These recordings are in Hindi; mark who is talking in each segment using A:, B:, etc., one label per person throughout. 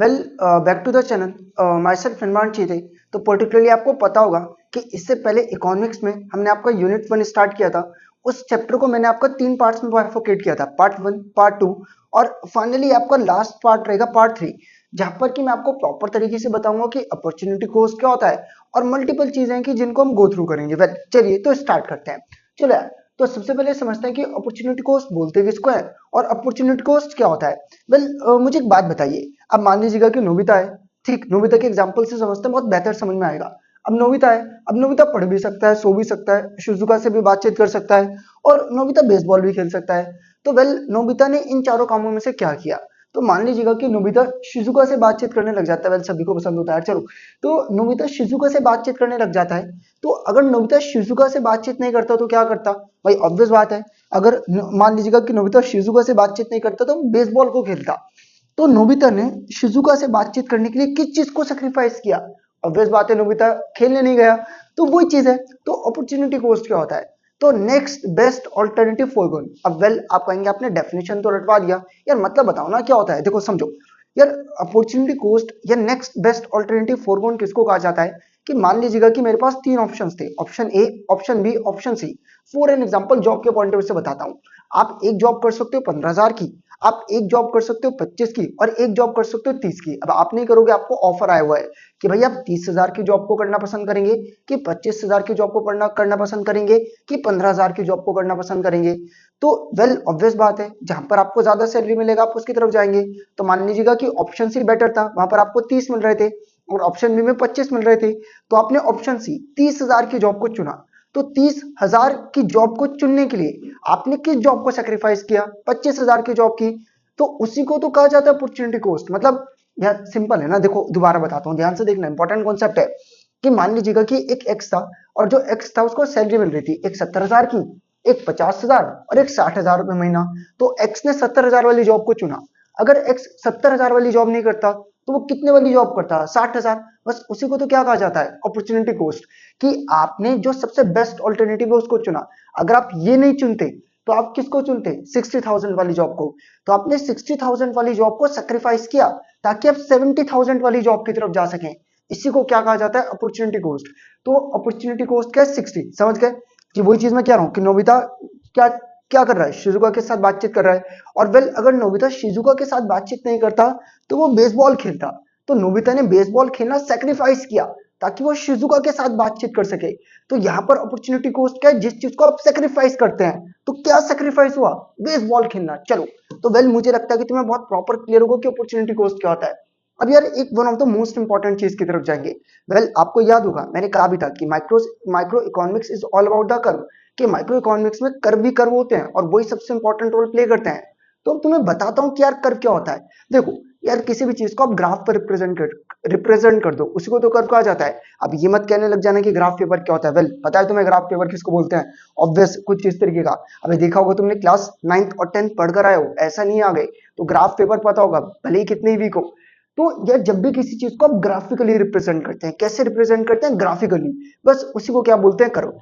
A: Well back to the channel. Myself Nirman चीते। तो पर्टिकुलरली आपको पता होगा कि इससे पहले इकोनॉमिक्स में हमने आपका यूनिट 1 स्टार्ट किया था। उस चैप्टर को मैंने आपका 3 पार्ट्स में बाइफरकेट किया था, पार्ट 1, पार्ट 2 और फाइनली आपका लास्ट पार्ट रहेगा पार्ट 3, जहां पर कि मैं आपको प्रॉपर तरीके से बताऊंगा कि अपॉर्चुनिटी कॉस्ट क्या होता है और मल्टीपल चीजें हैं कि जिनको हम गो थ्रू करेंगे। वेल चलिए तो स्टार्ट करते हैं। चलो यार, तो सबसे पहले समझते हैं कि अपॉर्चुनिटी कॉस्ट बोलते किसको है और अपॉर्चुनिटी कॉस्ट क्या होता है। वेल मुझे एक बात बताइए। अब मान लीजिएगा कि नोबिता है, ठीक, नोबिता के एग्जांपल से समझते हैं, बहुत बेहतर समझ में आएगा। अब नोबिता है, अब नोबिता पढ़ भी सकता है, सो भी सकता है, शिजुका से भी बातचीत कर सकता है और नोबिता बेसबॉल भी खेल सकता है। तो वेल नोबिता ने इन चारों कामों में से क्या किया? तो मान लीजिएगा कि नोबिता शिजुका से बातचीत करने लग जाता है। वेल सभी को पसंद होता है, चलो। तो नोबिता शिजुका से बातचीत करने लग जाता है। तो अगर नोबिता शिजुका से बातचीत नहीं करता तो क्या करता? भाई ऑब्वियस बात है, अगर मान लीजिएगा कि नोबिता शिजुका से बातचीत नहीं करता तो बेसबॉल को खेलता। तो नोबिता ने शिजुका से बातचीत करने के लिए किस चीज को सेक्रीफाइस किया? ऑब्वियस बात है, नोबिता खेलने नहीं गया। तो वही चीज है। तो अपॉर्चुनिटी कॉस्ट क्या होता है? तो नेक्स्ट बेस्ट ऑल्टरनेटिव फॉरगॉन। अब वेल आप कहेंगे आपने डेफिनेशन तो रटवा दिया यार, मतलब बताओ ना क्या होता है। देखो समझो यार, अपॉर्चुनिटी कॉस्ट या नेक्स्ट बेस्ट ऑल्टरनेटिव फॉरगॉन किसको कहा जाता है? कि मान लीजिएगा कि मेरे पास 3 ऑप्शंस थे, option A, option B, option C. For an example job के पॉइंट ऑफ व्यू से बताता हूं। आप एक जॉब कर सकते हो 15,000 की, आप एक जॉब कर सकते हो 25 की और एक जॉब कर सकते हो 30 की। अब आप नहीं करोगे, आपको ऑफर आया हुआ है कि भाई आप 30,000 की जॉब को करना पसंद करेंगे कि 25,000 की जॉब को करना पसंद करेंगे कि 15,000 की जॉब को करना पसंद करेंगे। तो वेल ऑब्वियस बात है, जहां पर आपको ज्यादा सैलरी मिलेगा आप उसकी तरफ जाएंगे। तो मान लीजिएगा कि ऑप्शन सी बेटर था, वहां पर आपको 30 मिल रहे थे और ऑप्शन बी में 25 मिल रहे थे। तो आपने ऑप्शन सी 30,000 की जॉब को चुना। तो 30,000 की जॉब को चुनने के लिए आपने किस जॉब को सेक्रीफाइस किया? 25,000 की जॉब की। तो उसी को तो कहा जाता है अपॉर्चुनिटी कॉस्ट। मतलब यार सिंपल है ना, देखो दोबारा बताता हूँ, ध्यान से देखना, इंपॉर्टेंट कॉन्सेप्ट है। कि मान लीजिएगा कि एक एक्स था और जो एक्स था उसको सैलरी मिल रही थी, एक 70,000 की, एक 50,000 और एक 60,000 रुपए महीना। तो एक्स ने 70,000 वाली जॉब को चुना। अगर एक्स 70,000 वाली जॉब नहीं करता तो वो कितने वाली जॉब करता? 60,000। बस उसी को तो क्या कहा जाता है? Opportunity cost. कि आपने जो सबसे बेस्ट ऑल्टरनेटिव है उसको चुना। अगर आप ये नहीं चुनते तो आप किसको चुनते? 60,000 वाली जॉब को। तो आपने 60,000 वाली जॉब को सेक्रीफाइस किया ताकि आप 70,000 वाली जॉब की तरफ जा सकें। इसी को क्या कहा जाता है? Opportunity cost. तो अपॉर्चुनिटी कॉस्ट क्या है? 60। समझ गए कि वही चीज मैं कह रहा हूं कि नोबिता क्या क्या कर रहा है? शिजुका के साथ बातचीत कर रहा है। और वेल अगर नोबिता शिजुका के साथ बातचीत नहीं करता तो वो बेसबॉल खेलता। तो नोबिता ने बेसबॉल खेलना सेक्रीफाइस किया ताकि वो शिजुका के साथ बातचीत कर सके। तो यहाँ पर अपॉर्चुनिटी कॉस्ट क्या है? जिस चीज को आप सेक्रीफाइस करते हैं। तो क्या सेक्रीफाइस हुआ? बेसबॉल खेलना। चलो, तो वेल मुझे लगता है कि तुम्हें बहुत प्रॉपर क्लियर होगा कि अपॉर्चुनिटी कॉस्ट क्या होता है। अब यार एक one of the most important चीज की तरफ जाएंगे। वेल आपको याद होगा मैंने कहा भी था कि micro economics is all about the curve. कि माइक्रो इकोनॉमिक्स में कर्व भी कर्व होते हैं और वही सबसे इंपॉर्टेंट रोल प्ले करते हैं। तो अब तुम्हें बताता हूं कि यार कर्व क्या होता है। देखो यार, किसी भी चीज को आप ग्राफ पर रिप्रेजेंट कर दो, उसी को तो कर्व कहा जाता है। अब ये मत कहने लग जाना कि ग्राफ पेपर क्या होता है। वेल पता है तुम्हें ग्राफ पेपर किसको बोलते हैं? ऑब्वियस कुछ इस तरीके का। अभी देखा होगा तुमने, क्लास 9th और 10th पढ़कर आए हो, ऐसा नहीं आ गए तो ग्राफ पेपर पता होगा, भले ही कितने ही वीक हो। तो यार जब भी किसी चीज को आप ग्राफिकली रिप्रेजेंट करते हैं, कैसे रिप्रेजेंट करते हैं? ग्राफिकली। बस उसी को क्या बोलते हैं? कर्व।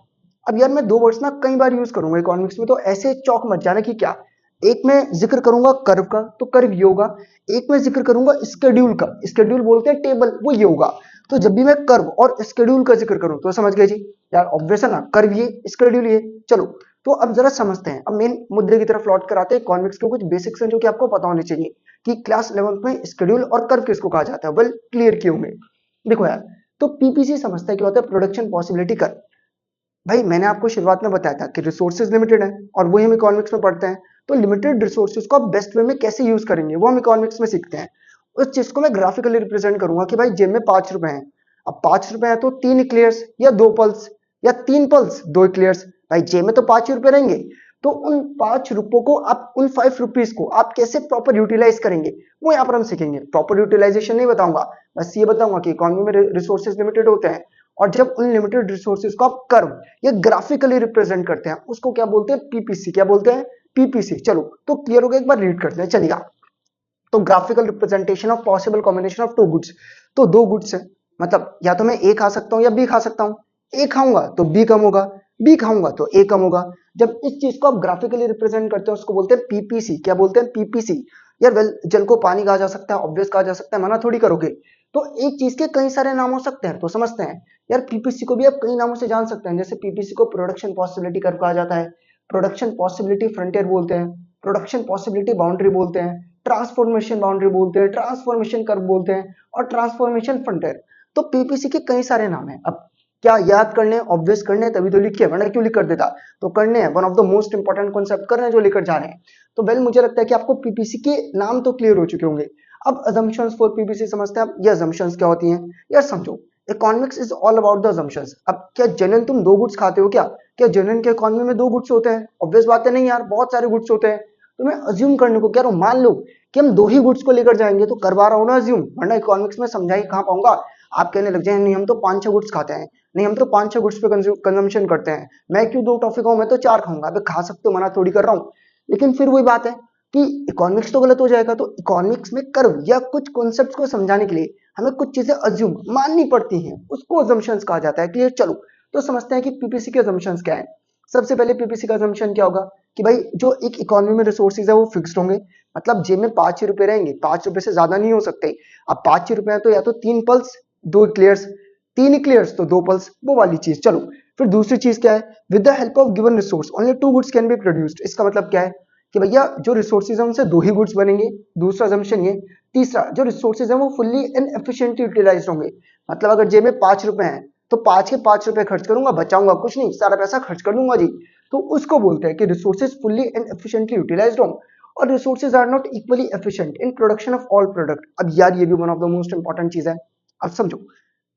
A: अब यार मैं दो वर्ड्स ना कई बार यूज करूंगा इकोनॉमिक्स में, तो ऐसे चौक मत जाना कि क्या। एक में जिक्र करूंगा कर्व का तो कर्व ये होगा। एक में जिक्र करूंगा स्केड्यूल का, स्केड्यूल बोलते हैं टेबल, वो ये होगा। तो जब भी मैं कर्व और स्केड्यूल का जिक्र करूं तो समझ गए जी। यार ऑब्वियस है ना, कर्व ये, स्केड्यूल ये। चलो, तो अब जरा समझते हैं, अब मेन मुद्दे की तरफ लौट कर आते हैं। इकोनॉमिक्स के कुछ बेसिक्स हैं जो कि आपको पता होने चाहिए कि क्लास 11th में स्केड्यूल और कर्व किसको कहा जाता है। वेल क्लियर किए होंगे। देखो यार, तो पीपीसी समझता है क्या होता है? Production possibility curve. भाई मैंने आपको शुरुआत में बताया था कि रिसोर्सेज लिमिटेड है और वही हम इकोनॉमिक्स में पढ़ते हैं। तो लिमिटेड रिसोर्सेज को आप बेस्ट वे में कैसे यूज करेंगे वो हम इकोनॉमिक्स में सीखते हैं। उस चीज को मैं ग्राफिकली रिप्रेजेंट करूंगा कि भाई जेब में 5 रुपए हैं। अब 5 रुपए है तो 3 इक्लेयर्स या 2 पल्स या 3 पल्स 2 इक्लेयर्स। भाई जेब में तो 5 ही रुपए रहेंगे। तो उन 5 रुपयों को आप, उन 5 रुपीज को आप कैसे प्रॉपर यूटिलाइज करेंगे वो यहाँ पर हम सीखेंगे। प्रॉपर यूटिलाइजेशन नहीं बताऊंगा, बस ये बताऊंगा कि इकोनॉमी में रिसोर्सेज लिमिटेड होते हैं और जब उन लिमिटेड रिसोर्सेज को आप कर्व या ग्राफिकली रिप्रेजेंट करते हैं उसको क्या बोलते हैं? पीपीसी। क्या बोलते हैं? पीपीसी। चलो तो क्लियर हो गया, एक बार रीड करते हैं, चलिएगा। तो graphical representation of possible combination of 2 goods. तो 2 गुड्स है, मतलब या तो मैं ए खा सकता हूं या बी खा सकता हूं। ए खाऊंगा तो बी कम होगा, बी खाऊंगा तो ए कम होगा। जब इस चीज को आप ग्राफिकली रिप्रेजेंट करते हैं उसको बोलते हैं पीपीसी। क्या बोलते हैं? पीपीसी। यार वेल जल को पानी कहा जा सकता है, ऑब्वियस कहा जा सकता है, मना थोड़ी करोगे। तो एक चीज के कई सारे नाम हो सकते हैं, तो समझते हैं। यार पीपीसी को भी आप कई नामों से जान सकते हैं, जैसे पीपीसी को प्रोडक्शन पॉसिबिलिटी कर्व कहा जाता है, प्रोडक्शन पॉसिबिलिटी फ्रंटियर बोलते हैं, प्रोडक्शन पॉसिबिलिटी बाउंड्री बोलते हैं, ट्रांसफॉर्मेशन बाउंड्री बोलते हैं, ट्रांसफॉर्मेशन कर्व बोलते हैं, और ट्रांसफॉर्मेशन फ्रंटियर। तो पीपीसी के कई सारे नाम हैं। अब क्या याद करने, ऑब्वियस करने तभी तो लिखे, वरना क्यों लिख कर देता। तो करने हैं, one of the most important concept कर रहे हैं जो लेकर जा रहे हैं। तो वेल मुझे लगता है कि आपको पीपीसी के नाम तो क्लियर हो चुके होंगे। अब assumptions फॉर पीपीसी समझते हैं आप। ये assumptions क्या होती हैं यार, समझो। Economics is all about the assumptions। अब क्या जनरल तुम दो गुड्स खाते हो क्या? क्या जनरल के इकोनॉमी में दो गुड्स होते हैं? ऑब्वियस बात है नहीं यार, बहुत सारे गुड्स होते हैं। तो मैं अज्यूम करने को कह रहा हूँ, मान लो कि हम दो ही गुड्स को लेकर जाएंगे, तो करवा रहा हूँ ना अज्यूम, वरना इकोनॉमिक्स में समझा ही कहाँ पाऊंगा। आप कहने लग जाए नहीं हम तो 5-6 गुड्स खाते हैं, नहीं हम तो 5-6 गुड्स पे कंजम्पशन करते हैं, मैं क्यों दो टॉफी खाऊं, मैं तो 4 खाऊंगा। अबे खा सकते हो, मना थोड़ी कर रहा हूँ। लेकिन फिर वही बात है कि इकोनॉमिक्स तो गलत हो जाएगा। तो इकोनॉमिक्स में कर्व या कुछ कॉन्सेप्ट्स को समझाने के लिए हमें कुछ चीजें अज्यूम माननी पड़ती हैं, उसको अजम्पशंस कहा जाता है। क्लियर? चलो तो समझते हैं कि पीपीसी के अजम्पशंस क्या है। सबसे पहले पीपीसी का अजम्पशन क्या होगा कि भाई जो एक इकोनॉमी में रिसोर्सेज है वो फिक्स्ड होंगे, मतलब जेब में 5 रुपए रहेंगे, 5 रुपए से ज्यादा नहीं हो सकते। अब 5 रुपए है तो या तो 3 पल्स 2 क्लियर्स, 3 इक्लियर्स तो 2 पल्स, वो वाली चीज। चलो फिर दूसरी चीज क्या है, with the help of given resource only 2 goods can be produced. इसका मतलब क्या है कि भैया जो रिसोर्सेज है उनसे 2 ही गुड्स बनेंगे। दूसरा assumption ये। तीसरा, जो रिसोर्सेज है वो फुल्ली एंड एफिशिएंटली यूटिलाइज्ड होंगे। मतलब अगर जेब में 5 रुपए हैं तो 5 के 5 रुपए खर्च करूंगा, बचाऊंगा कुछ नहीं, सारा पैसा खर्च कर दूंगा जी। तो उसको बोलते हैं कि resources fully and efficiently utilised हों। और resources are not equally efficient in production of all product. अब यार ये भी one of the most important चीज है। अब समझो।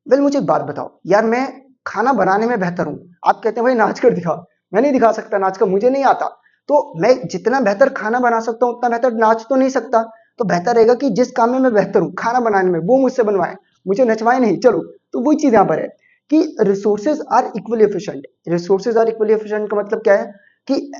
A: वेल मुझे एक बात बताओ यार, मैं खाना बनाने में बेहतर हूँ, आप कहते हैं भाई नाच कर दिखा। मैं नहीं दिखा सकता नाच कर, मुझे नहीं आता। तो मैं जितना बेहतर खाना बना सकता हूँ उतना बेहतर नाच तो नहीं सकता। तो बेहतर रहेगा कि जिस काम में मैं बेहतर हूँ खाना बनाने में, वो मुझसे बनवाए, मुझे नचवाए नहीं। चलो तो वही चीज यहाँ पर है कि resources are equally efficient. Resources are equally efficient का मतलब क्या है कि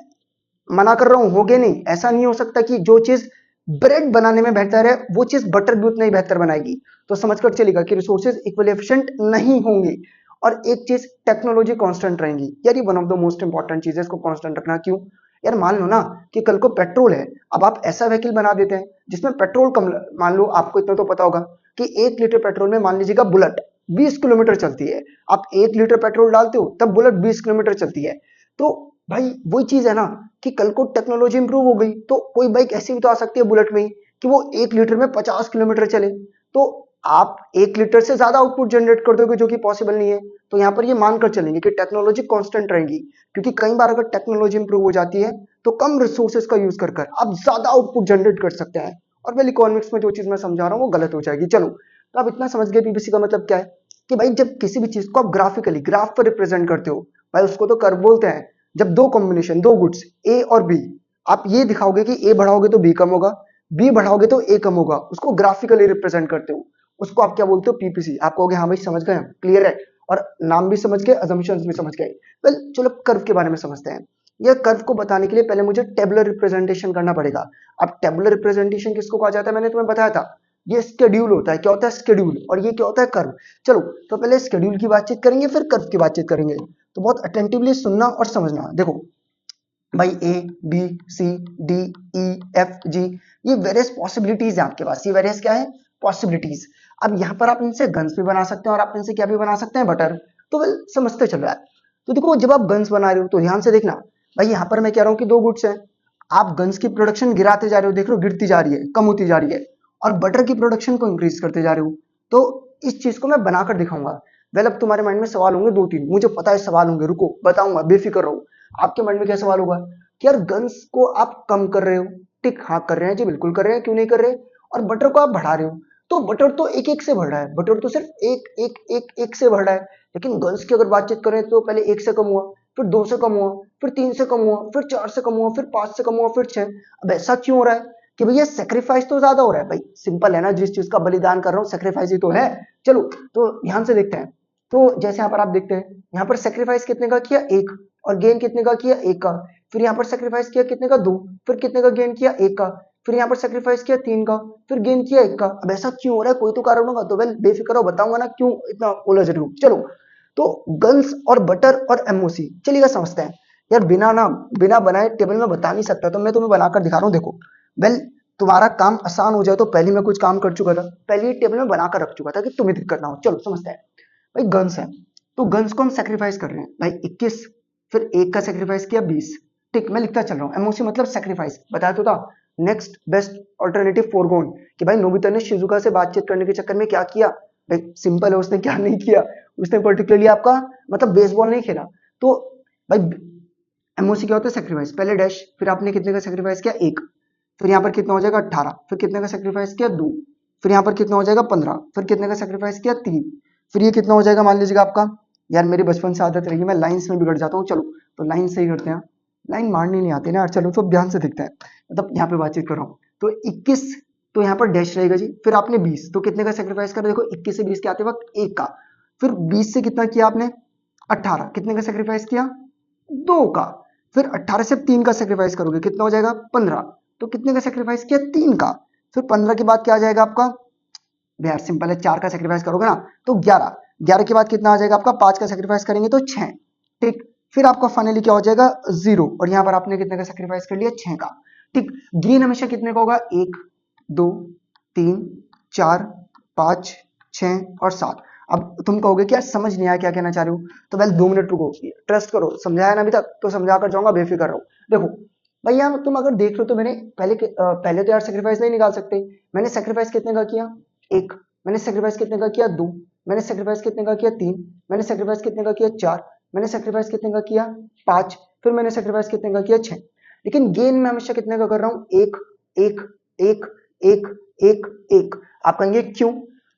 A: मना कर रहा हूं, होगे नहीं। ऐसा नहीं हो सकता कि जो चीज ब्रेड बनाने में बेहतर है वो चीज बटर भी उतना ही बेहतर बनाएगी। तो समझकर चलेगा कि रिसोर्सेज इक्वली एफिशिएंट नहीं होंगे। और एक चीज, टेक्नोलॉजी कांस्टेंट रहेंगी। यार ये one of the most important चीज है, इसको कांस्टेंट रखना। क्यों? यार मान लो ना कि कल को पेट्रोल है, अब आप ऐसा व्हीकल बना देते हैं जिसमें पेट्रोल कम, मान लो आपको इतना तो पता होगा कि 1 लीटर पेट्रोल में मान लीजिएगा बुलेट 20 किलोमीटर चलती है। आप 1 लीटर पेट्रोल डालते हो तब बुलेट 20 किलोमीटर चलती है। तो भाई वही चीज है ना कि कल को टेक्नोलॉजी इंप्रूव हो गई तो कोई बाइक ऐसी भी तो आ सकती है बुलेट में ही कि वो 1 लीटर में 50 किलोमीटर चले। तो आप 1 लीटर से ज्यादा आउटपुट जनरेट कर दोगे जो कि पॉसिबल नहीं है। तो यहाँ पर ये मानकर चलेंगे कि टेक्नोलॉजी कांस्टेंट रहेगी, क्योंकि कई बार अगर टेक्नोलॉजी इंप्रूव हो जाती है तो कम रिसोर्सेज का यूज कर आप ज्यादा आउटपुट जनरेट कर सकते हैं। और वेल इकोनॉमिक्स में जो चीज मैं समझा रहा हूँ वो गलत हो जाएगी। चलो तो आप इतना समझ गए पीपीसी का मतलब क्या है कि भाई जब किसी भी चीज को आप ग्राफिकली ग्राफ पर रिप्रेजेंट करते हो, भाई उसको तो कर्व बोलते हैं। जब दो कॉम्बिनेशन, दो गुड्स ए और बी, आप ये दिखाओगे कि ए बढ़ाओगे तो बी कम होगा, बी बढ़ाओगे तो ए कम होगा, उसको ग्राफिकली रिप्रेजेंट करते हो, उसको आप क्या बोलते हो? पीपीसी। आप कहोगे हाँ भाई समझ गए हम, क्लियर है, और नाम भी समझ गए, assumptions भी समझ गए। वेल चलो कर्व के बारे में समझते हैं। यह कर्व को बताने के लिए पहले मुझे टेबुलर रिप्रेजेंटेशन करना पड़ेगा। अब टेबुलर रिप्रेजेंटेशन किसको कहा जाता है, मैंने तुम्हें बताया था, ये स्केड्यूल होता है। क्या होता है? स्केड्यूल। और ये क्या होता है? कर्व। चलो तो पहले स्केड्यूल की बातचीत करेंगे फिर कर्व की बातचीत करेंगे। तो बहुत अटेंटिवली सुनना और समझना। देखो भाई A B C D E F G, ये वेरियस पॉसिबिलिटीज है आपके पास। ये वेरियस क्या है? पॉसिबिलिटीज। अब यहाँ पर आप इनसे गन्स भी बना सकते हैं और आप इनसे क्या भी बना सकते हैं? बटर। तो वेल समझते चलो यार। तो देखो जब आप गन्स बना रहे हो तो ध्यान से देखना भाई, यहाँ पर मैं कह रहा हूँ कि दो गुड्स हैं, आप गन्स की प्रोडक्शन गिराते जा रहे हो, देख रहे हो गिरती जा रही है, कम होती जा रही है, और बटर की प्रोडक्शन को इंक्रीज करते जा रहे हो। तो इस चीज को मैं बनाकर दिखाऊंगा। वेल अब तुम्हारे माइंड में सवाल होंगे 2-3, मुझे पता है सवाल होंगे, रुको बताऊंगा, बेफिक्र रहो। आपके माइंड में क्या सवाल होगा कि यार गन्स को आप कम कर रहे हो, टिक हाँ कर रहे हैं जी, बिल्कुल कर रहे हैं, क्यों नहीं कर रहे, और बटर को आप बढ़ा रहे हो। तो बटर तो एक एक से बढ़ रहा है, बटर तो सिर्फ एक एक एक एक से बढ़ रहा है, लेकिन गन्स की अगर बातचीत करें तो पहले 1 से कम हुआ, फिर 2 से कम हुआ, फिर 3 से कम हुआ, फिर 4 से कम हुआ, फिर 5 से कम हुआ, फिर 6। अब ऐसा क्यों हो रहा है कि भैया सेक्रीफाइस तो ज्यादा हो रहा है। भाई सिंपल है ना, जिस चीज का बलिदान कर रहा हूँ सेक्रीफाइस ही तो है। चलो तो ध्यान से देखते हैं। तो जैसे यहाँ पर आप देखते हैं, यहाँ पर सेक्रीफाइस कितने का किया? 1। और गेन कितने का किया? 1 का। फिर यहाँ पर सेक्रीफाइस किया कितने का? 2। फिर कितने का गेन किया? 1 का। फिर यहाँ पर सेक्रीफाइस किया 3 का, फिर गेन किया 1 का। अब ऐसा क्यों हो रहा है? कोई तो कारण होगा। तो वेल बेफिक्र हो, बताऊंगा ना क्यों इतना उलझ रही हूँ। चलो तो गन्स और बटर और एमओसी चलिएगा समझते हैं। यार बिना बनाए टेबल में बता नहीं सकता, तो मैं तुम्हें बनाकर दिखा रहा हूँ। देखो वेल तुम्हारा काम आसान हो जाए तो पहले मैं कुछ काम कर चुका था, पहले ये टेबल में बनाकर रख चुका था कि तुम्हें दिक्कत ना हो। चलो समझते हैं। भाई गन्स है, तो गन्स को हम सेक्रीफाइस कर रहे हैं भाई 21, फिर एक का सेक्रीफाइस किया 20। ठीक, मैं लिखता चल रहा हूँ, एमओसी मतलब सेक्रीफाइस, बताया तो था। नेक्स्ट बेस्ट ऑल्टरनेटिव फोरगोन, कि भाई नोबिता ने शिजुका से बातचीत करने के चक्कर में क्या किया। भाई सिंपल है, उसने क्या नहीं किया, उसने पर्टिकुलरली आपका मतलब बेसबॉल नहीं खेला। तो भाई एमओसी क्या होता है, सेक्रीफाइस। पहले डैश, फिर आपने कितने का सेक्रीफाइस किया, 1, फिर यहाँ पर कितना हो जाएगा 18, फिर कितने का सेक्रीफाइस किया 2, फिर यहाँ पर कितना हो जाएगा 15, फिर कितने का सेक्रीफाइस किया 3, फिर ये कितना हो जाएगा मान लीजिएगा आपका। यार मेरी बचपन से आदत रही, मैं लाइंस में बिगड़ जाता हूँ। चलो तो लाइन सही करते हैं, लाइन मारनी नहीं आती ना यार। चलो तो ध्यान से दिखता है, मतलब यहाँ पे बातचीत कर रहा हूँ। तो 21, तो यहाँ पर डैश रहेगा जी। फिर आपने 20, तो कितने का सेक्रीफाइस कर, देखो 21 से 20 के आते वक्त 1 का, फिर 20 से कितना किया आपने 18, कितने का सेक्रीफाइस किया 2 का, फिर 18 से 3 का सेक्रीफाइस करोगे कितना हो जाएगा 15, तो कितने का सेक्रीफाइस किया 3 का, फिर 15 के बाद क्या आ जाएगा आपका, यार सिंपल है 4 का सेक्रीफाइस करोगे ना तो 11, 11 के बाद कितना आ जाएगा आपका, 5 का सेक्रीफाइस करेंगे तो 6। ठीक, फिर आपका फाइनली क्या हो जाएगा 0, और यहाँ पर आपने कितने का सेक्रीफाइस कर लिया 6 का। ठीक, गेन हमेशा कितने का होगा, 1 2 3 4 5 6 और 7। अब तुम कहोगे कि यार समझ नहीं आया क्या कहना चाह रहे हो, तो वेल 2 मिनट रुको, ट्रस्ट करो, समझाया ना अभी तक तो समझा कर जाऊंगा, बेफिक्र रहो। देखो भैया तुम अगर देख रहे हो तो मैंने पहले तो यार सेक्रीफाइस नहीं निकाल सकते, मैंने सेक्रीफाइस कितने का किया 1, मैंने सेक्रीफाइस कितने का किया 2, मैंने सेक्रीफाइस कितने का किया 3, मैंने सेक्रीफाइस कितने का किया 4, मैंने सेक्रीफाइस कितने का किया 5, फिर मैंने सेक्रीफाइस कितने का किया 6। लेकिन गेन में हमेशा कितने का कर रहा हूँ, 1 1 1 1 1 1। आप कहेंगे क्यों,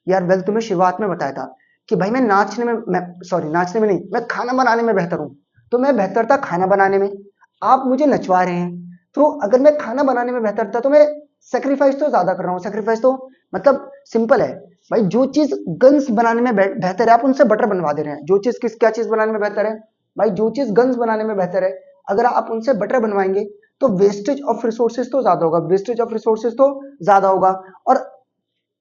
A: यार वेल तुम्हें शुरुआत में बताया था कि भाई मैं नाचने में, मैं सॉरी नाचने में नहीं, मैं खाना बनाने में बेहतर हूँ। तो मैं बेहतर था खाना बनाने में, आप मुझे नचवा रहे हैं। तो अगर मैं खाना बनाने में बेहतर था तो मैं सेक्रीफाइस तो ज्यादा कर रहा हूँ। सेक्रीफाइस तो मतलब सिंपल है भाई, जो चीज गन्स बनाने में बेहतर है आप उनसे बटर बनवा दे रहे हैं। जो चीज क्या चीज बनाने में बेहतर है भाई, जो चीज गन्स बनाने में बेहतर है अगर आप उनसे बटर बनवाएंगे तो वेस्टेज ऑफ रिसोर्सेज तो ज्यादा होगा, वेस्टेज ऑफ रिसोर्सेज तो ज्यादा होगा, और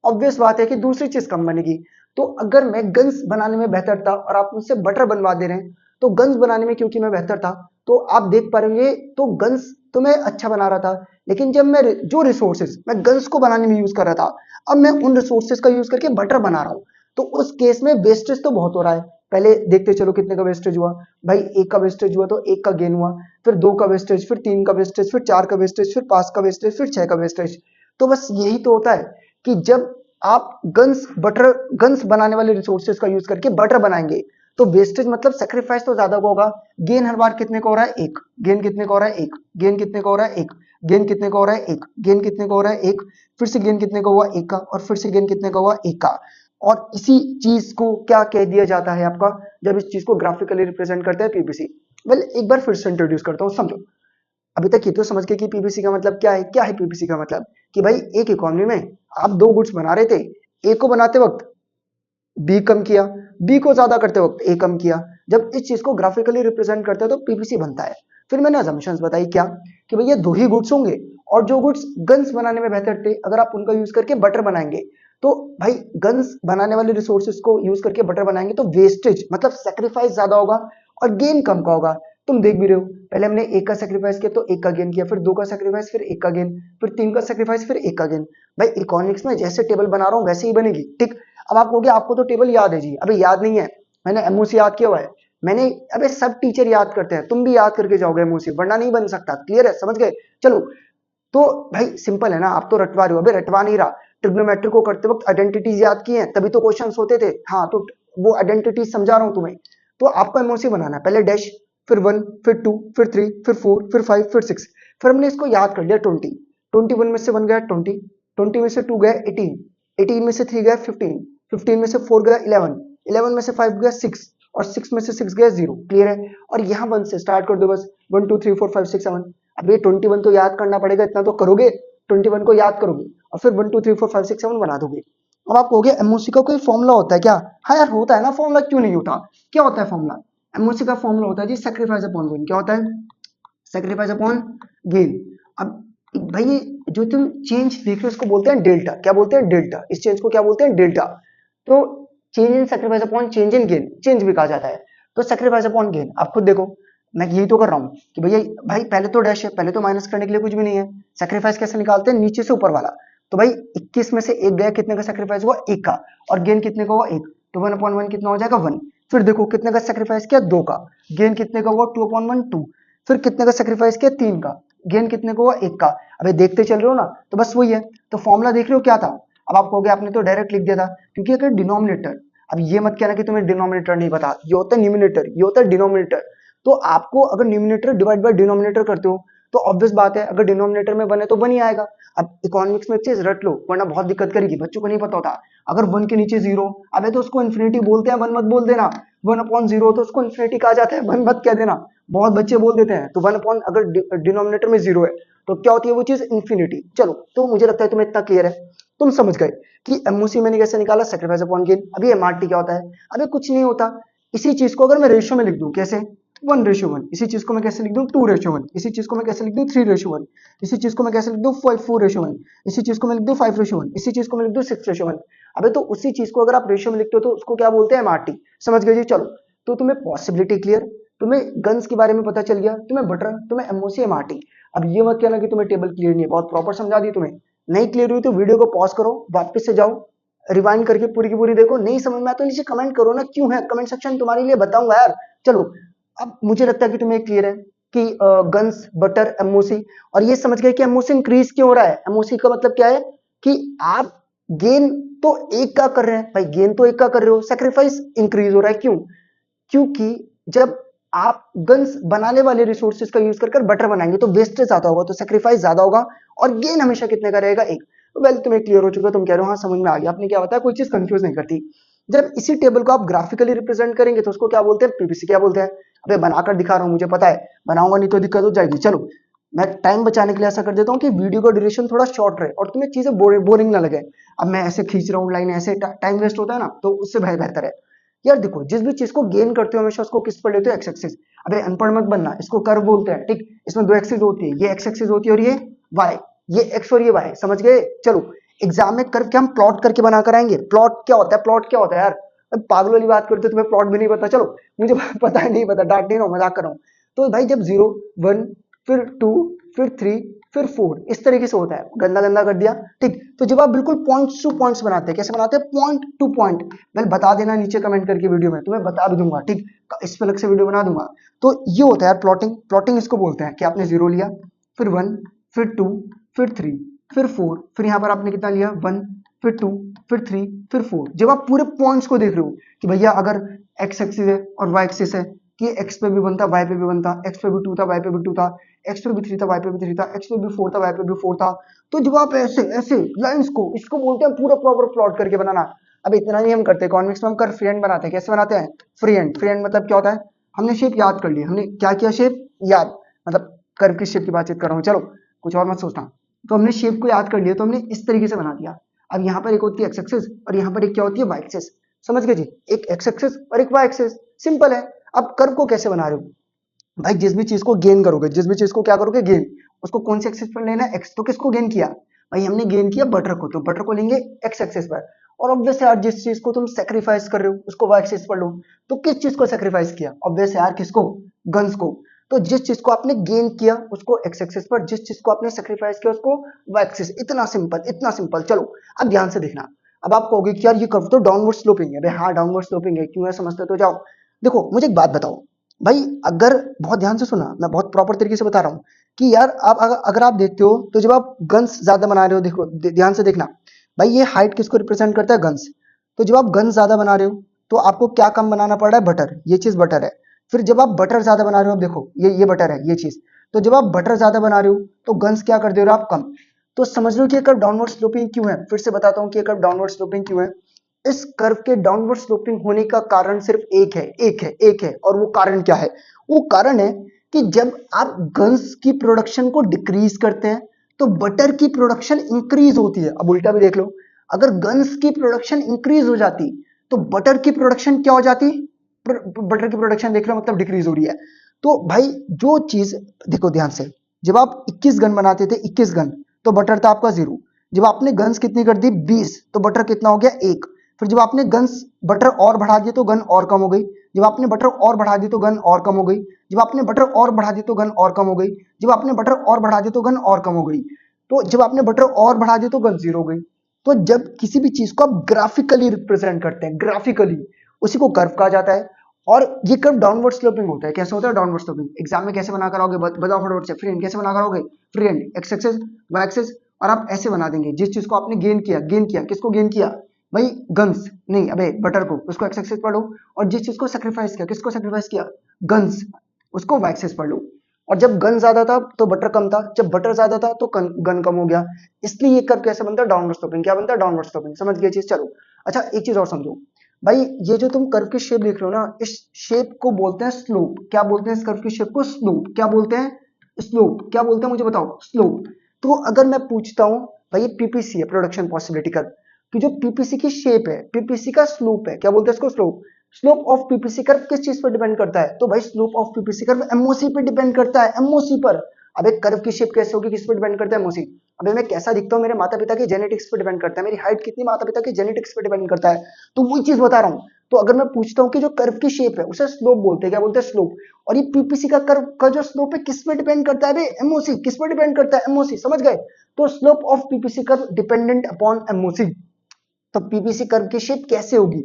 A: ऑब्वियस बात है कि दूसरी चीज कम बनेगी। तो अगर मैं गन्स बनाने में बेहतर था और आप मुझसे बटर बनवा दे रहे हैं, तो गन्स बनाने में क्योंकि मैं बेहतर था तो आप देख पा रहे तो गन्स तो मैं अच्छा बना रहा था। लेकिन जब मैं जो रिसोर्सेज मैं गन्स को बनाने में यूज कर रहा था, अब मैं उन रिसोर्सेज का यूज करके बटर बना रहा हूं, तो उस केस में वेस्टेज तो बहुत हो रहा है। पहले देखते चलो कितने का वेस्टेज हुआ भाई, 1 का वेस्टेज हुआ तो 1 का गेन हुआ, फिर 2 का वेस्टेज, फिर 3 का वेस्टेज, फिर 4 का वेस्टेज, फिर 5 का वेस्टेज, फिर 6 का वेस्टेज। तो बस यही तो होता है कि जब आप गन्स बनाने वाले रिसोर्सेज का यूज करके बटर बनाएंगे तो वेस्टेज मतलब सेक्रीफाइस तो ज्यादा होगा। गेन हर बार कितने का हो रहा है 1, गेन कितने का हो रहा है 1, गेन कितने का हो रहा है 1, गेन कितने का हो रहा है 1, गेन कितने का हो रहा है 1, फिर से गेन कितने का हुआ 1 का, और फिर से गेन कितने का हुआ 1 का। और इसी चीज को क्या कह दिया जाता है आपका, जब इस चीज को ग्राफिकली रिप्रेजेंट करते हैं पीपीसी। वेल एक बार फिर से इंट्रोड्यूस करता हूँ, समझो। अभी तक ये तो समझ गए कि पीपीसी का मतलब क्या है। क्या है पीपीसी का मतलब, कि भाई एक इकोनॉमी में आप 2 गुड्स बना रहे थे, ए को बनाते वक्त बी कम किया, बी को ज्यादा करते वक्त ए कम किया। जब इस चीज को ग्राफिकली रिप्रेजेंट करते हैं तो पीपीसी बनता है। फिर मैंने अजम्पशंस बताई क्या, कि भैया 2 ही गुड्स होंगे और जो गुड्स गन्स बनाने में बेहतर थे अगर आप उनका यूज करके बटर बनाएंगे, तो भाई गन्स बनाने वाले रिसोर्सेज को यूज करके बटर बनाएंगे तो वेस्टेज मतलब सेक्रीफाइस ज्यादा होगा और गेन कम का होगा। तुम देख भी रहे हो, पहले हमने 1 का सेक्रीफाइस किया तो 1 का गेन किया, फिर 2 का सेक्रीफाइस, फिर 1 का गेन, फिर 3 का सेक्रीफाइस, फिर 1 का गेन। भाई इकोनॉमिक्स में जैसे टेबल बना रहा हूं वैसे ही बनेगी। ठीक, अब आप कहोगे आपको तो टेबल याद है जी, अबे याद नहीं है, मैंने एमओसी याद किया हुआ है। मैंने, अबे सब टीचर याद करते हैं, तुम भी याद करके जाओगे एमओसी, वरना नहीं बन सकता। क्लियर है, समझ गए। चलो तो भाई सिंपल है ना, आप तो रटवा रहे हो, अबे रटवा नहीं रहा। ट्रिग्नोमेट्री को करते वक्त आइडेंटिटीज याद की हैं तभी तो क्वेश्चंस होते थे। हाँ तो वो आइडेंटिटीज समझा रहा हूं तुम्हें। तो आपको एमओसी बनाना है, पहले डैश, फिर 1, फिर 2, फिर 3, फिर 4, फिर 5, फिर 6। फिर हमने इसको याद कर लिया 20, 21 में से 1 गया 20, 20 में से 2 गया 18, 18 में से 3 गया 15, 15 में से 4 गया 11, 11 में से 5 गया 6, और 6 में से 6 गया 0। क्लियर है। और यहाँ 1 से स्टार्ट कर दो बस, 1 2 3 4 5 6 7। अब ये 21 तो याद करना पड़ेगा, इतना तो करोगे, 21 को याद करोगे और फिर 1 2 3 4 5 6 7 बना दोगे। अब आप कहोगे एमओसी का कोई फॉर्मूला होता है क्या। हाँ यार होता है ना फॉर्मूला, क्यों नहीं होता। क्या होता है फॉर्मूला, एमओसी का फॉर्मूला होता है जी सैक्रिफाइस अपॉन गेन। क्या होता है, सैक्रिफाइस अपॉन गेन। अब भाई ये जो तुम चेंज देख रहे हो इसको बोलते हैं डेल्टा। क्या बोलते हैं, डेल्टा। इस चेंज को क्या बोलते हैं, डेल्टा। तो change in sacrifice upon change in gain, change भी कहा जाता है। तो सैक्रिफाइस अपॉन गेन आप खुद देखो, मैं यही तो कर रहा हूँ कि भैया भाई पहले तो डैश है, पहले तो माइनस करने के लिए कुछ भी नहीं है। सेक्रीफाइस कैसे निकालते हैं, नीचे से ऊपर वाला। तो भाई 21 में से एक गया, कितने का सेक्रीफाइस हुआ, एक का, और गेन कितने का हुआ, एक। तो 1/1 कितना हो जाएगा, 1। फिर देखो कितने का सेक्रीफाइस किया, 2 का, गेन कितने का हुआ, 2/1 2। फिर कितने का सेक्रीफाइस किया, 3 का, गेन कितने को हुआ, 1 का। अबे देखते चल रहे हो ना, तो बस वही है। तो फॉर्मूला देख रहे हो क्या था। अब आप कहोगे आपने तो डायरेक्ट लिख दिया था, क्योंकि अगर डिनोमिनेटर, अब ये मत कहना कि तुम्हें डिनोमिनेटर नहीं पता, ये होता है न्यूमिनेटर, ये होता है डिनोमिनेटर। तो आपको अगर न्यूमिनेटर डिवाइड बाय डिनोमिनेटर करते हो तो ऑब्वियस बात है, अगर डिनोमिनेटर में 1 है तो 1 ही आएगा। अब इकोनॉमिक्स में एक चीज रट लो, वरना बहुत दिक्कत करेगी, बच्चों को नहीं पता होता। अगर 1 के नीचे 0, अबे तो उसको इन्फिनिटी बोलते हैं, 1 मत बोल देना। 1/0 तो उसको इन्फिनिटी कहा जाता है, 1 मत कह देना। बहुत बच्चे बोल देते हैं। तो 1 अपॉन, अगर डिनोमिनेटर में 0 है तो क्या होती है वो चीज, इन्फिनिटी। चलो, तो मुझे लगता है तुम्हें इतना क्लियर है, तुम समझ गए कि एमओसी मैंने कैसे निकाला, सेक्रीफाइस अपॉन गेन। अभी एमआरटी क्या होता है, अबे कुछ नहीं होता। इसी चीज को अगर मैं रेशियो में लिख दूं, कैसे, 1:1, इसी चीज को मैं कैसे लिख दूं, 2:1, इसी चीज को मैं कैसे लिख दूं, 3:1, इसी चीज को मैं कैसे लिख दूं, 4:1, इसी चीज को मैं लिख दूं 5:1, इसी चीज को मैं लिख दूं 6:1। अबे तो उसी चीज को अगर आप रेशियो में लिखते हो तो उसको क्या बोलते हैं, एमआरटी। समझ गए जी। चलो, तो तुम्हें पॉसिबिलिटी क्लियर, तुम्हें गन्स के बारे में पता चल गया, तुम्हें बटर, तुम्हें एमओसी, एमआरटी। अब ये मत कहना कि तुम्हें टेबल क्लियर नहीं है, बहुत प्रॉपर समझा दी तुम्हें। नहीं क्लियर हुई तो वीडियो को पॉज करो, वापस से जाओ, रिवाइंड करके पूरी की पूरी देखो। नहीं समझ में आता तो नीचे कमेंट करो ना, क्यों है, कमेंट सेक्शन तुम्हारे लिए बताऊंगा यार। चलो, अब मुझे लगता है कि तुम्हें क्लियर है कि गन्स, बटर, एमओसी, और ये समझ गए कि एमओसी इंक्रीज क्यों हो रहा है। एमओसी का मतलब क्या है कि आप गेन तो एक का कर रहे हैं, भाई गेन तो एक का कर रहे हो, सेक्रीफाइस इंक्रीज हो रहा है, क्यों, क्योंकि जब आप गन्स बनाने वाले रिसोर्सेज का यूज कर बटर बनाएंगे तो वेस्टेज ज्यादा होगा, तो सेक्रीफाइस ज्यादा होगा, और गेन हमेशा कितने का रहेगा, एक। वेल, तुम्हें क्लियर हो चुका है, तुम कह रहे हो हाँ समझ में आ गया। आपने क्या बताया, कोई चीज कंफ्यूज नहीं करती। जब इसी टेबल को आप ग्राफिकली रिप्रेजेंट करेंगे तो उसको क्या बोलते हैं, पीपीसी। क्या बोलते हैं, अबे बनाकर दिखा रहा हूं, मुझे पता है, बनाऊंगा नहीं तो दिक्कत हो जाएगी। चलो, मैं टाइम बचाने के लिए ऐसा कर देता हूँ कि वीडियो का ड्यूरेशन थोड़ा शॉर्ट रहे और तुम्हें चीजें बोरिंग ना लगे। अब मैं ऐसे खींच रहा हूँ लाइन, ऐसे टाइम वेस्ट होता है ना, तो उससे बेहतर है यार। देखो, जिस भी चीज को गेन करते हो हमेशा उसको किस पर लेते हो, एक्स एक्सिस। अबे अनपढ़ मत बनना, इसको कर्व बोलते हैं, ठीक। इसमें 2 एक्सिस होती है, ये एक्स एक्सिस होती है और ये वाई, ये एक्स और ये वाई, समझ गए। चलो, एग्जाम में कर्व क्या हम प्लॉट करके बना कर आएंगे। प्लॉट क्या होता है, प्लॉट क्या होता है यार, पागल वाली बात करते हो, तुम्हें प्लॉट भी नहीं पता। चलो, मुझे पता है, नहीं पता, डांट नहीं रहा हूं, मजाक कर रहा हूं। तो भाई जब 0, 1, फिर 2, फिर 3, फिर 4, इस तरीके से होता है। गंदा गंदा कर दिया, ठीक। तो जब आप बिल्कुल पॉइंट्स टू पॉइंट्स बनाते हैं, कैसे बनाते हैं, पॉइंट टू पॉइंट, वेल बता देना नीचे कमेंट करके, वीडियो में तुम्हें बता भी दूंगा, ठीक। इस पे अलग से वीडियो बना दूंगा। तो ये होता है प्लॉटिंग। प्लॉटिंग इसको बोलते हैं कि आपने 0 लिया, फिर 1, फिर 2, फिर 3, फिर 4, फिर यहाँ पर आपने कितना लिया, 1, फिर 2, फिर 3, फिर 4। जब आप पूरे पॉइंट्स को देख रहे हो कि भैया अगर एक्स एक्सिस है और वाई एक्सिस है, कि एक्स पे भी बनता, वाई पे भी बनता, एक्स पे भी 2 था, वाई पे भी 2 था, एक्स पे भी 3 था, वाई पे भी 3 था, एक्स पे भी 4 था, वाई पे भी 4 था। तो जब आप ऐसे ऐसे लाइंस को, इसको बोलते हैं पूरा प्रॉपर प्लॉट करके बनाना। अब इतना नहीं हम करते, कॉन्वेक्स में हम कर फ्री हैंड बनाते हैं। कैसे बनाते हैं, फ्री हैंड। फ्री हैंड मतलब क्या होता है, हमने शेप याद कर ली, हमने क्या किया, शेप याद, मतलब कर्व की शेप की बातचीत कर रहा हूँ। चलो, कुछ और मत सोचना। तो हमने शेप को याद कर लिया, तो हमने इस तरीके से बना दिया। अब यहाँ पर एक होती है एक्स एक्सिस और यहाँ पर एक क्या होती है, वाई एक्सिस। समझ गए जी, एक एक्स एक्सिस और एक वाई एक्सिस, सिंपल है। अब कर्व को कैसे बना रहे हो भाई, जिस भी चीज को गेन करोगे, जिस भी चीज को क्या करोगे, गेन, उसको कौन से एक्सिस पर लेना है, एक्स। तो किसको गेन किया भाई, हमने गेन किया बटर को, तो बटर को लेंगे एक्स एक्सिस पर। और ऑब्वियस यार, जिस चीज को तुम सेक्रीफाइस कर रहे हो उसको वाई एक्सिस पर लो। तो किस चीज को सेक्रीफाइस किया, ऑब्वियस यार, किसको, गन्स को। तो जिस चीज को आपने गेन किया उसको एक्स एक्सिस पर, जिस चीज को आपने सेक्रीफाइस किया उसको वाई एक्सिस। इतना सिंपल, इतना सिंपल। चलो, अब ध्यान से देखना। अब आप कहोगे कि यार ये कर्व तो डाउनवर्ड स्लोपिंग है। भाई हाँ, डाउनवर्ड स्लोपिंग है, क्यों है समझते तो जाओ। देखो, मुझे एक बात बताओ भाई, अगर बहुत ध्यान से सुना, मैं बहुत प्रॉपर तरीके से बता रहा हूँ कि यार आप अगर आप देखते हो तो जब आप गन्स ज्यादा बना रहे हो, देखो ध्यान से देखना भाई, ये हाइट किसको रिप्रेजेंट करता है, गन्स। तो जब आप गन्स ज्यादा बना रहे हो तो आपको क्या कम बनाना पड़ रहा है, बटर। ये चीज बटर है। फिर जब आप बटर ज्यादा बना रहे हो, अब देखो ये बटर है, ये चीज। तो जब आप बटर ज्यादा बना रहे हो तो गन्स क्या कर दे रहे हो आप, कम। तो समझ लो कि ये कर्व डाउनवर्ड स्लोपिंग क्यों है। फिर से बताता हूँ कि ये कर्व डाउनवर्ड स्लोपिंग क्यों है। इस कर्व के डाउनवर्ड स्लोपिंग होने का कारण सिर्फ एक है, एक है। और वो कारण क्या है, वो कारण है कि जब आप गन्स की प्रोडक्शन को डिक्रीज करते हैं तो बटर की प्रोडक्शन इंक्रीज होती है। अब उल्टा भी देख लो, अगर गन्स की प्रोडक्शन इंक्रीज हो जाती तो बटर की प्रोडक्शन क्या हो जाती, बटर की प्रोडक्शन देख लो मतलब डिक्रीज हो रही है। तो भाई जो चीज, देखो ध्यान से, जब आप 21 गन बनाते थे, 21 गन, तो बटर था आपका 0। जब आपने गन्स कितनी कर दी, 20, तो बटर कितना हो गया, 1। फिर जब आपने गन्स बटर और बढ़ा दिया तो गन और कम हो गई। जब आपने बटर और बढ़ा दी तो गन और कम हो गई, जब आपने बटर और बढ़ा दी तो गन और कम हो गई, जब आपने बटर और बढ़ा दी तो गन और कम हो गई, तो जब आपने बटर और बढ़ा दी तो गन जीरो हो गई। तो जब किसी भी चीज को आप ग्राफिकली रिप्रेजेंट करते हैं, ग्राफिकली, उसी को कर्व कहा जाता है। और ये कर्व डाउनवर्ड स्लोपिंग होता है। कैसे होता है डाउनवर्ड स्लोपिंग? एग्जाम में कैसे बना कराओगे बताओ फटाफट से। फ्री हैंड कैसे बना कराओगे? Free hand X axis Y axis, और आप ऐसे बना देंगे जिस चीज को आपने गेन किया किसको गेन किया भाई? गन्स नहीं, अबे बटर को, उसको एक्स एक्सेस पढ़ो। और जिस चीज को सेक्रीफाइस किया किसको सेक्रीफाइस किया? गन्स, उसको वाई एक्सेस पढ़ लो। और जब गन ज्यादा था तो बटर कम था, जब बटर ज्यादा था तो गन कम हो गया। इसलिए ये कर्व कैसे बनता है? Downward sloping. क्या बनता है? Downward sloping. समझ गए चीज? चलो अच्छा एक चीज और समझो भाई, ये जो तुम कर्व की शेप देख रहे हो ना, इस शेप को बोलते हैं स्लोप। क्या बोलते हैं इस कर्व की शेप को? स्लोप। क्या बोलते हैं? स्लोप। क्या बोलते हैं मुझे बताओ? स्लोप। तो अगर मैं पूछता हूं भाई, ये पीपीसी है, प्रोडक्शन पॉसिबिलिटी कर्व, कि जो पीपीसी की शेप है, पीपीसी का स्लोप है, क्या बोलते हैं इसको? Slope. Slope of PPC curve किस चीज पर डिपेंड करता है? तो भाई slope of PPC curve MOC पे डिपेंड करता है, एमओसी पर। अब एक कर्व की शेप कैसे होगी, किस पर डिपेंड करता है? एमओसी। अबे मैं कैसा दिखता हूँ मेरे माता पिता की जेनेटिक्स पे डिपेंड करता है, मेरी हाइट कितनी माता पिता की जेनेटिक्स पे डिपेंड करता है। तो वही चीज बता रहा हूँ। तो अगर मैं पूछता हूँ कि जो कर्व की शेप है उसे स्लोप बोलते हैं, क्या बोलते हैं? स्लोप। और ये पीपीसी का कर्व का जो स्लोप है किस पे डिपेंड करता है? एमओसी। किस पे डिपेंड करता है? एमओसी। समझ गए? तो slope of PPC curve dependent upon MOC. तो पीपीसी कर्व की शेप कैसे होगी,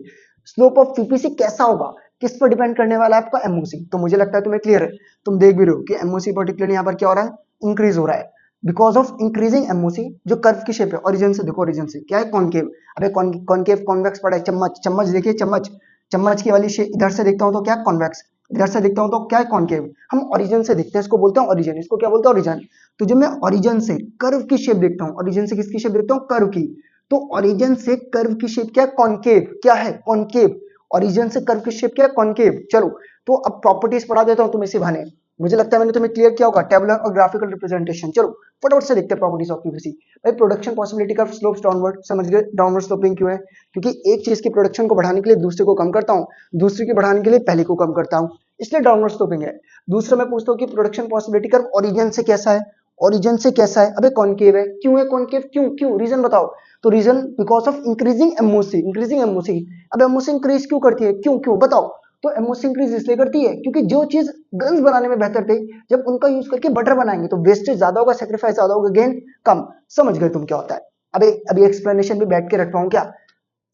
A: स्लोप ऑफ पीपीसी कैसा होगा, किस पर डिपेंड करने वाला है? आपका एमओसी। तो मुझे लगता है तुम्हें क्लियर है। तुम देख भी रहे हो कि एमओसी पर्टिकुलर यहाँ पर क्या हो रहा है? इंक्रीज हो रहा है। बिकॉज ऑफ इंक्रीजिंग एमओसी, जो कर्व की शेप है ओरिजिन से, देखो ओरिजिन से क्या है? कॉनकेव। अबे कॉनकेव कॉन्वेक्स पड़ा है। चम्मच, चम्मच देखिए, चम्मच, चम्मच की वाली शेप इधर से देखता हूं तो क्या? कॉन्वेक्स। इधर से देखता हूं तो क्या है? कॉनकेव। हम ओरिजिन से देखते हैं, इसको बोलते हैं ओरिजिन। इसको क्या बोलते हैं? ओरिजिन। तो जब मैं ओरिजिन से कर्व की शेप देखता हूं, ओरिजिन से किसकी शेप देखता हूं? कर्व की। तो ओरिजिन से कर्व की शेप क्या है? कॉनकेव। क्या है? कॉनकेव। ओरिजिन से कर्व की शेप क्या है? कॉनकेव। चलो तो अब प्रॉपर्टीज पढ़ा देता हूं तुम्हें इसी बहाने। मुझे लगता है मैंने तुम्हें क्लियर किया होगा टेबुलर और ग्राफिकल रिप्रेजेंटेशन। चलो फटाफट से देखते हैं प्रॉपर्टीज ऑफ पीवीसी। भाई production possibility curve slopes downward. समझ गए डाउनवर्ड स्लोपिंग क्यों है? क्योंकि एक चीज की प्रोडक्शन को बढ़ाने के लिए दूसरे को कम करता हूं, दूसरे की बढ़ाने के लिए पहले को कम करता हूं, इसलिए डाउनवर्ड स्लोपिंग है। दूसरा मैं पूछता हूं कि प्रोडक्शन पॉसिबिलिटी कर्व ओरिजिन से कैसा है? ओरिजिन से कैसा है? अबे कॉनकेव है। क्यों है कॉनकेव? क्यों क्यों? रीजन बताओ। तो reason because of increasing MOC. Increasing MOC. अब एमओसी इंक्रीज क्यों करती है? क्यों क्यों बताओ। तो एमओसी इंक्रीज इसलिए करती है क्योंकि जो चीज गन्स बनाने में बेहतर थे, जब उनका यूज करके बटर बनाएंगे तो वेस्टेज ज्यादा होगा, सेक्रीफाइस ज्यादा होगा, गेन कम। समझ गए तुम क्या होता है? अबे अभी एक्सप्लेनेशन भी बैठ के रख पाऊं क्या?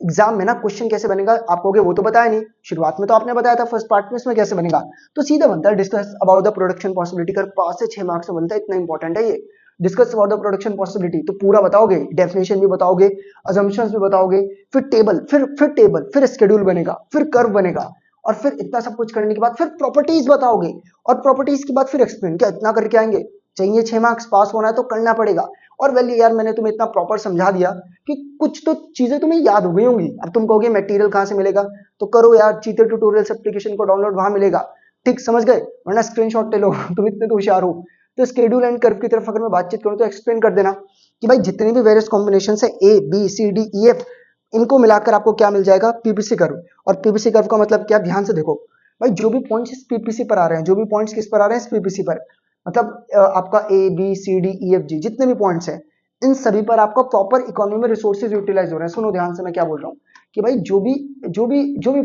A: एग्जाम में ना क्वेश्चन कैसे बनेगा आप कहोगे वो तो बताया नहीं, शुरुआत में तो आपने बताया था फर्स्ट पार्ट में, इसमें कैसे बनेगा? तो सीधा बनता है discuss about the production possibility कर, 5 से 6 मार्क्स में बनता है, इतना इंपॉर्टेंट है ये। Discuss about the production possibility तो पूरा बताओगे, डेफिनेशन भी बताओगे, अजम्पशंस भी बताओगे, फिर टेबल, फिर टेबल, फिर शेड्यूल बनेगा, फिर कर्व बनेगा, और फिर इतना सब कुछ करने के बाद फिर प्रॉपर्टीज बताओगे, और प्रॉपर्टीज के बाद फिर एक्सप्लेन। क्या इतना करके आएंगे? चाहिए 6 मार्क्स, पास होना है तो करना पड़ेगा। और वेल यार मैंने तुम्हें इतना प्रॉपर समझा दिया कि कुछ तो चीजें तुम्हें याद हो गई होंगी। अब तुम कहोगे मटेरियल कहां से मिलेगा, तो करो यार, चीते ट्यूटोरियल्स एप्लीकेशन को डाउनलोड, वहां मिलेगा। ठीक समझ गए? वरना स्क्रीनशॉट ले लो तुम इतने तो होशियार हो। तो स्केड्यूल एंड कर्व की तरफ अगर मैं बातचीत करूं तो एक्सप्लेन कर देना कि भाई जितने भी वेरियस कॉम्बिनेशन है A B C D E F, इनको मिलाकर आपको क्या मिल जाएगा? PPC curve. और पीपीसी कर्व का मतलब क्या? ध्यान से देखो भाई, जो भी पॉइंट्स इस पीपीसी पर आ रहे हैं, जो भी पॉइंट्स किस पर आ रहे हैं? इस पीपीसी पर। मतलब आपका A B C D E F G जितने भी पॉइंट्स हैं, इन सभी पर आपका प्रॉपर इकोनॉमी में रिसोर्सेज यूटिलाइज हो रहे हैं। सुनो ध्यान से मैं क्या बोल रहा हूँ कि भाई जो भी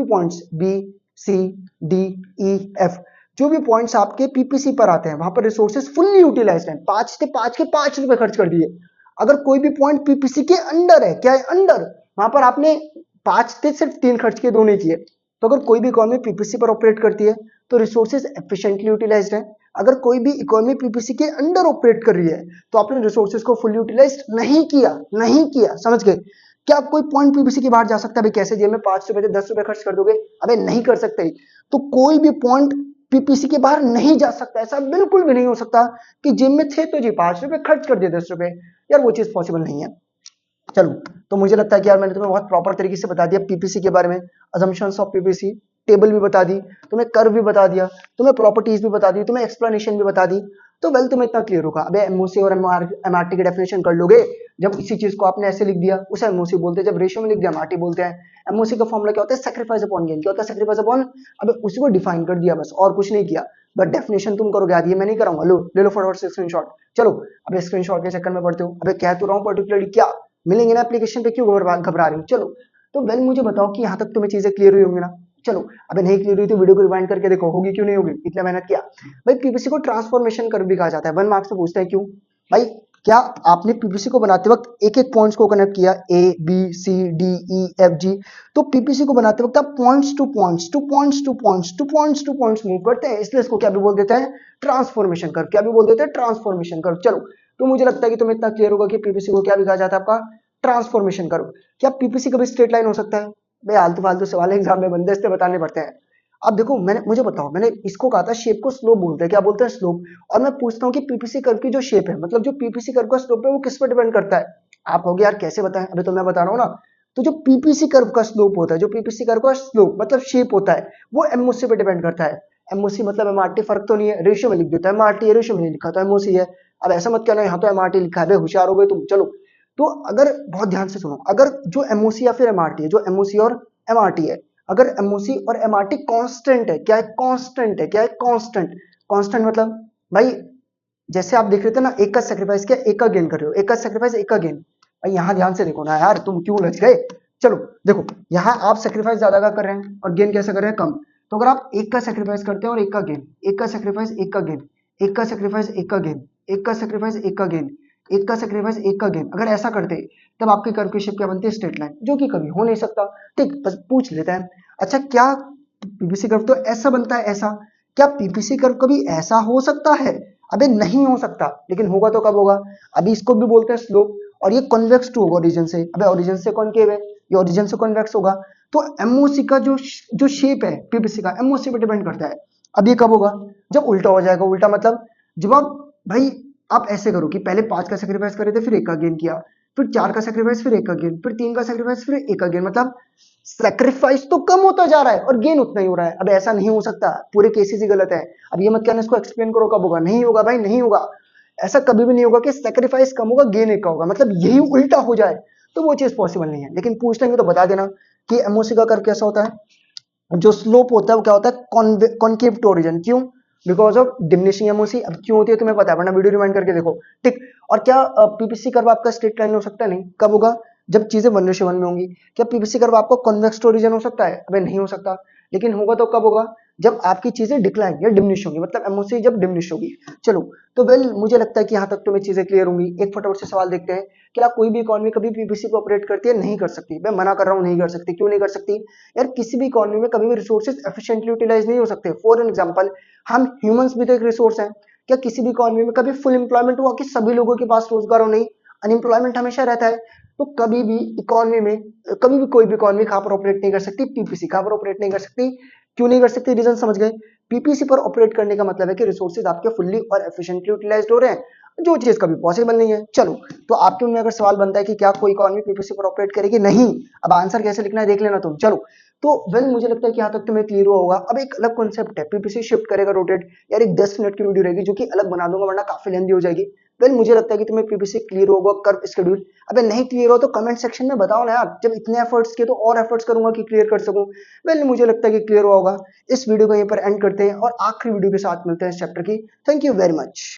A: points B C D E F, जो भी पॉइंट्स आपके पीपीसी पर आते हैं वहां पर रिसोर्सेज फुल्ली यूटिलाइज्ड हैं। 5 के 5 रुपए खर्च कर दिए। अगर कोई भी पॉइंट पीपीसी के अंडर है, क्या है? अंडर, वहां पर आपने 5 थे, सिर्फ 3 खर्च किए, 2 नहीं किए। तो अगर कोई भी इकोनॉमी पीपीसी पर ऑपरेट करती है तो रिसोर्सेज एफिशिएंटली यूटिलाइज्ड है। अगर कोई भी इकोनॉमी पीपीसी के अंडर ऑपरेट कर रही है तो आपने रिसोर्सेज को फुल यूटिलाइज नहीं किया। समझ गए? क्या आप कोई पॉइंट पीपीसी के बाहर जा सकता है? भाई कैसे? जेब में 5 रुपए से 10 रुपए खर्च कर दोगे? अबे नहीं कर सकते। तो कोई भी पॉइंट पीपीसी के बाहर नहीं जा सकता, ऐसा बिल्कुल भी नहीं हो सकता कि जेब में थे तो जी 5 रुपए खर्च कर दिए 10 रुपए। यार वो चीज पॉसिबल नहीं है। चलो तो मुझे लगता है कि यार मैंने तुम्हें बहुत प्रॉपर तरीके से बता दिया पीपीसी के बारे में, अजम्पशंस ऑफ पीपीसी, टेबल भी बता दी, तुम्हें कर्व भी बता दिया, तुम्हें प्रॉपर्टीज भी बता दी, तुम्हें एक्सप्लेनेशन भी बता दी। तो वेल तुम्हें इतना क्लियर होगा। अबे एमओसी और एमआरटी की डेफिनेशन कर लोगे। जब इसी चीज को आपने ऐसे लिख दिया उसे एमओसी बोलते हैं, जब रेशियो में लिख दिया एमआरटी बोलते हैं। एमओसी का फॉर्मूला क्या होता है? Sacrifice upon gain. क्या होता है? Sacrifice upon. अबे उसी को डिफाइन कर दिया बस, और कुछ नहीं किया। बट डेफिनेशन तुम करोगे याद, ये मैं नहीं कराऊंगा। लो ले लो फटाफट से स्क्रीनशॉट। चलो अबे स्क्रीनशॉट के चक्कर में पढ़ते हो। अबे कह तो रहा हूँ पर्टिकुलरली क्या मिलेंगे ना एप्लीकेशन पे, क्यों घबरा रही हूँ? चलो तो वेल मुझे बताओ कि यहाँ तक तुम्हें चीजें क्लियर हुई होंगी ना। चलो, अबे नहीं क्लियर हुई तो वीडियो को रिवाइंड करके देखो, होगी क्यों नहीं होगी, इतना मेहनत किया। भाई पीपीसी को ट्रांसफॉर्मेशन कर्व भी कहा जाता है, 1 मार्क्स से पूछते हैं क्यों भाई। क्या आपने पीपीसी को बनाते वक्त एक एक पॉइंट्स को कनेक्ट किया, A B C D E F G, तो पीपीसी को बनाते वक्त आप points to points to points to points to points to points move करते हैं, इसलिए इसको क्या भी बोल देते हैं, ट्रांसफॉर्मेशन कर्व। क्या भी बोल देते हैं, ट्रांसफॉर्मेशन कर्व। चलो, तो मुझे लगता है कि तुम्हें इतना क्लियर होगा कि पीपीसी को क्या भी कहा जाता है, आपका ट्रांसफॉर्मेशन कर्व। क्या पीपीसी कभी स्ट्रेट लाइन हो सकता है? भाई आलतू फालतू सवाल एग्जाम में बनते, इसलिए बताने पड़ते हैं। अब देखो, मुझे बताओ, मैंने इसको कहा था शेप को स्लोप बोलते हैं, क्या बोलते हैं, स्लोप। और मैं पूछता हूँ कि पीपीसी कर्व की जो शेप है, मतलब जो पीपीसी कर्व का स्लोप है, वो किस पर डिपेंड करता है? आप होगे यार कैसे बताएं, अभी तो मैं बता रहा हूँ ना। तो जो पीपीसी कर्व का स्लोप होता है, जो पीपीसी कर्व का स्लोप मतलब शेप होता है, वो एमओसी पे डिपेंड करता है। एमओसी मतलब एमआरटी, फर्क तो नहीं है, रेशियो में लिख देता है एमआरटी है, रेशियो में नहीं लिखा तो एमओसी है। अब ऐसा मत कहना यहाँ तो एमआरटी लिखा है, होशियार हो गए तुम। चलो, तो अगर बहुत ध्यान से सुनो, अगर जो एमओसी या फिर एमआरटी है, जो एमओसी और एमआरटी है, अगर एमओसी और एमआरटी कांस्टेंट है, क्या है, कांस्टेंट है, क्या है, कांस्टेंट। कांस्टेंट मतलब भाई जैसे आप देख रहे थे ना, एक का सेक्रीफाइस किया, एक का गेन कर रहे हो, एक का सेक्रीफाइस, एक का गेन। भाई यहाँ ध्यान से देखो ना यार, तुम क्यों उलझ गए। चलो देखो, यहाँ आप सेक्रीफाइस ज्यादा का कर रहे हैं और गेन कैसे कर रहे हैं, कम। तो अगर आप एक का सेक्रीफाइस करते हैं और एक का गेन, एक का सेक्रीफाइस एक का गेन, एक का सेक्रीफाइस एक का गेन, एक का सेक्रीफाइस एक का गेन, एक का सेक्रीफाइस एक का गेन, अगर ऐसा करते तब आपकी कर्व की शेप क्या बनती है, स्ट्रेट लाइन, जो कि कभी हो नहीं सकता। ठीक, बस पूछ लेते हैं। अच्छा, क्या पीपीसी कर्व तो ऐसा बनता है, ऐसा, क्या पीपीसी कर्व कभी ऐसा हो सकता है? अबे नहीं हो सकता, लेकिन होगा तो कब होगा? अभी इसको भी बोलते हैं स्लोप, और ये कॉन्वेक्स टू होगा ओरिजिन से। अबे ओरिजिन से कॉनकेव है, ये ओरिजिन से कॉन्वेक्स होगा। तो एमओसी का जो शेप है पीपीसी का, एमओसी पे डिपेंड करता है। अब ये कब होगा? जब उल्टा हो जाएगा। उल्टा मतलब जब आप, भाई आप ऐसे करो कि पहले 5 का सेक्रीफाइस करे थे, फिर एक का गेन किया, फिर 4 का सेक्रीफाइस, फिर एक का गेन, फिर 3 का सेक्रीफाइस, फिर एक का गेन, मतलब सेक्रीफाइस तो कम होता जा रहा है और गेन उतना ही हो रहा है। अब ऐसा नहीं हो सकता, पूरे केसेस ही गलत है। अब ये मत कहना इसको एक्सप्लेन करो कब होगा, नहीं होगा भाई, नहीं होगा। ऐसा कभी भी नहीं होगा कि सेक्रीफाइस कम होगा, गेन एक का होगा, मतलब यही उल्टा हो जाए, तो वो चीज पॉसिबल नहीं है। लेकिन पूछ लेंगे तो बता देना कि एमओसी का कर्व कैसा होता है, जो स्लोप होता है वो क्या होता है, कॉनकेव टू ओरिजिन। क्यों? Because of diminishing MOC. अब क्यों होती है तुम्हें पता है, वरना वीडियो रिवाइंड करके देखो। ठीक, और क्या पीपीसी कर्व आपका स्ट्रेट लाइन हो सकता है? नहीं। कब होगा? जब चीजें 1:1 में होंगी। क्या पीपीसी कर्व आपको कॉन्वेक्स टू ओरिजिन हो सकता है? अबे नहीं हो सकता। लेकिन होगा तो कब होगा? जब आपकी चीजें डिक्लाइन या डिमिनिश होंगी, मतलब एमओसी जब डिमिनिश होगी। चलो, तो वेल मुझे लगता है कि यहाँ तक तुम्हें चीजें क्लियर होंगी। एक फटाफट से सवाल देखते हैं, क्या कोई भी इकोनॉमी कभी पीपीसी को ऑपरेट करती है? नहीं कर सकती। मैं मना कर रहा हूँ, नहीं कर सकती। क्यों नहीं कर सकती यार? किसी भी इकोनॉमी में कभी भी रिसोर्सेज एफिशिएंटली यूटिलाइज नहीं हो सकते। फॉर एन एग्जांपल, हम ह्यूमंस भी तो एक रिसोर्स है। क्या किसी भी इकोनॉमी में कभी फुल एम्प्लॉयमेंट हुआ कि सभी लोगों के पास रोजगार हो? नहीं, अनएम्प्लॉयमेंट हमेशा रहता है। तो कभी भी इकोनॉमी में, कभी भी कोई भी इकोनॉमी कहां पर ऑपरेट नहीं कर सकती? पीपीसी। कहां पर ऑपरेट नहीं कर सकती? क्यों नहीं कर सकती? रीजन समझ गए? पीपीसी पर ऑपरेट करने का मतलब है कि रिसोर्सेज आपके फुल्ली और एफिशिएंटली यूटिलाइज्ड हो रहे हैं, जो चीज कभी पॉसिबल नहीं है। चलो, तो आपके मन में अगर सवाल बनता है कि क्या कोई इकोनॉमी पीपीसी पर ऑपरेट करेगी? नहीं। अब आंसर कैसे लिखना है देख लेना तुम। चलो, तो वेल मुझे लगता है कि यहाँ तक तुम्हें क्लियर हुआ होगा। अब एक अलग कॉन्सेप्ट है, पीपीसी शिफ्ट करेगा रोटेट, यार एक 10 मिनट की वीडियो रहेगी जो कि अलग बना दूंगा, वरना काफी लेंदी हो जाएगी। वेल मुझे लगता है कि तुम्हें पीपीसी क्लियर होगा, कर्व शेड्यूल। अबे नहीं क्लियर हो तो कमेंट सेक्शन में बताओ ना यार, जब इतने एफर्ट्स किए तो और एफर्ट्स करूंगा कि क्लियर कर सकूं। वेल मुझे लगता है कि क्लियर हुआ होगा। इस वीडियो को यहीं पर एंड करते हैं और आखिरी वीडियो के साथ मिलते हैं इस चैप्टर की। Thank you very much.